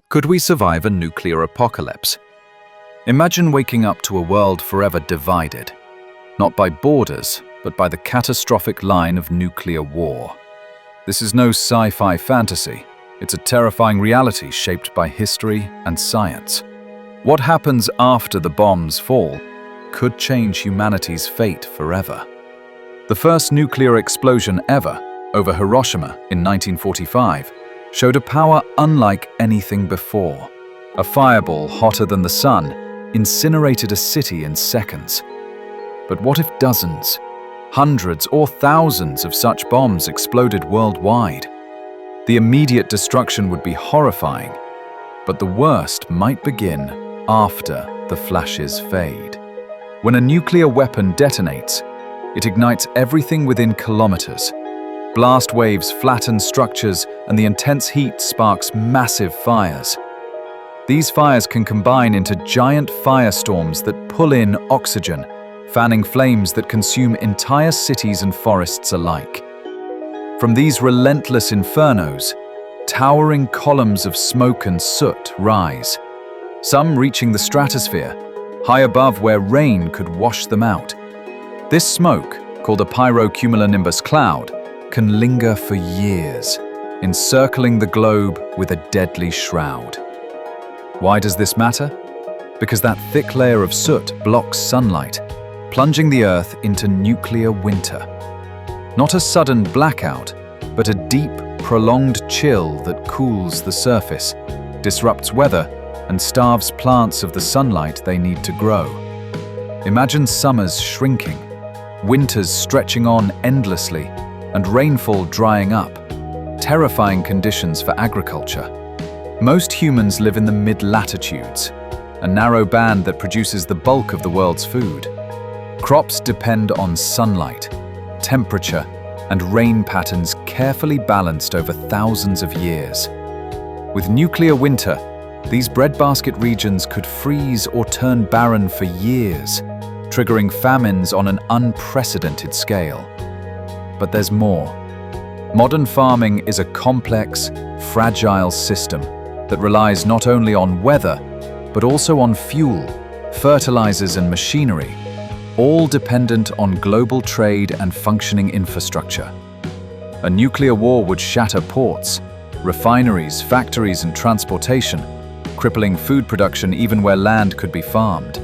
Could we survive a nuclear apocalypse? Imagine waking up to a world forever divided, not by borders, but by the catastrophic line of nuclear war. This is no sci-fi fantasy. It's a terrifying reality shaped by history and science. What happens after the bombs fall could change humanity's fate forever. The first nuclear explosion ever, over Hiroshima in 1945, showed a power unlike anything before. A fireball hotter than the sun incinerated a city in seconds. But what if dozens, hundreds or thousands of such bombs exploded worldwide? The immediate destruction would be horrifying, but the worst might begin after the flashes fade. When a nuclear weapon detonates, it ignites everything within kilometers. Blast waves flatten structures, and the intense heat sparks massive fires. These fires can combine into giant firestorms that pull in oxygen, fanning flames that consume entire cities and forests alike. From these relentless infernos, towering columns of smoke and soot rise, some reaching the stratosphere, high above where rain could wash them out. This smoke, called a Pyro Cumulonimbus cloud, can linger for years, encircling the globe with a deadly shroud. Why does this matter? Because that thick layer of soot blocks sunlight, plunging the Earth into nuclear winter. Not a sudden blackout, but a deep, prolonged chill that cools the surface, disrupts weather, and starves plants of the sunlight they need to grow. Imagine summers shrinking, winters stretching on endlessly, and rainfall drying up, terrifying conditions for agriculture. Most humans live in the mid-latitudes, a narrow band that produces the bulk of the world's food. Crops depend on sunlight, temperature, and rain patterns carefully balanced over thousands of years. With nuclear winter, these breadbasket regions could freeze or turn barren for years, triggering famines on an unprecedented scale. But there's more. Modern farming is a complex, fragile system that relies not only on weather, but also on fuel, fertilizers and machinery, all dependent on global trade and functioning infrastructure. A nuclear war would shatter ports, refineries, factories and transportation, crippling food production even where land could be farmed.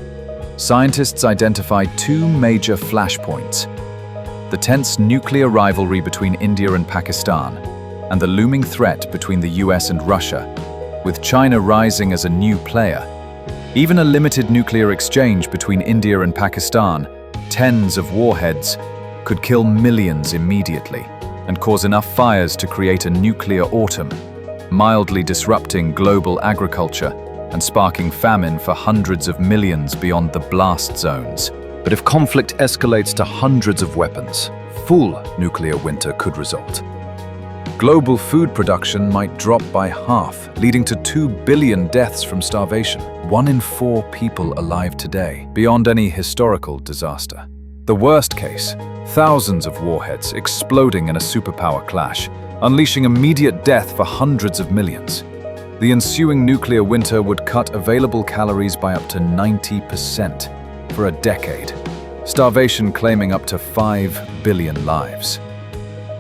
Scientists identified two major flashpoints: the tense nuclear rivalry between India and Pakistan, and the looming threat between the US and Russia, with China rising as a new player. Even a limited nuclear exchange between India and Pakistan, tens of warheads, could kill millions immediately and cause enough fires to create a nuclear autumn, mildly disrupting global agriculture and sparking famine for hundreds of millions beyond the blast zones. But if conflict escalates to hundreds of weapons, full nuclear winter could result. Global food production might drop by half, leading to 2 billion deaths from starvation, 1 in 4 people alive today, beyond any historical disaster. The worst case, thousands of warheads exploding in a superpower clash, unleashing immediate death for hundreds of millions. The ensuing nuclear winter would cut available calories by up to 90%. For a decade, starvation claiming up to 5 billion lives.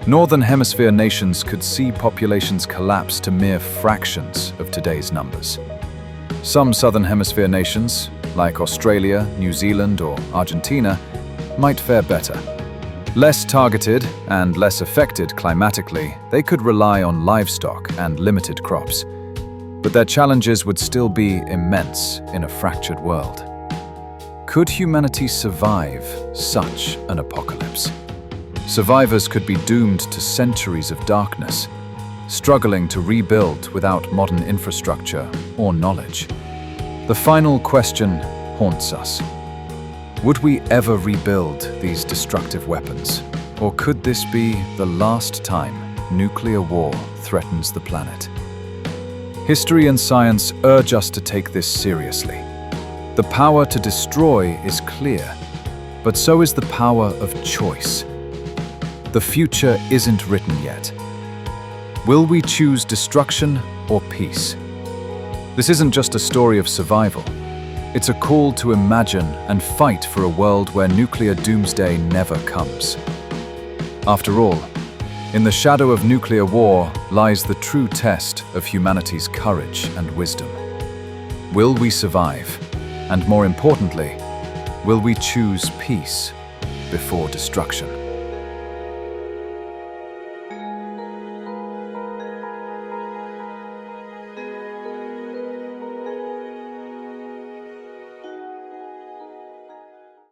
Northern Hemisphere nations could see populations collapse to mere fractions of today's numbers. Some Southern Hemisphere nations, like Australia, New Zealand or Argentina, might fare better. Less targeted and less affected climatically, they could rely on livestock and limited crops. But their challenges would still be immense in a fractured world. Could humanity survive such an apocalypse? Survivors could be doomed to centuries of darkness, struggling to rebuild without modern infrastructure or knowledge. The final question haunts us. Would we ever rebuild these destructive weapons? Or could this be the last time nuclear war threatens the planet? History and science urge us to take this seriously. The power to destroy is clear, but so is the power of choice. The future isn't written yet. Will we choose destruction or peace? This isn't just a story of survival. It's a call to imagine and fight for a world where nuclear doomsday never comes. After all, in the shadow of nuclear war lies the true test of humanity's courage and wisdom. Will we survive? And more importantly, will we choose peace before destruction?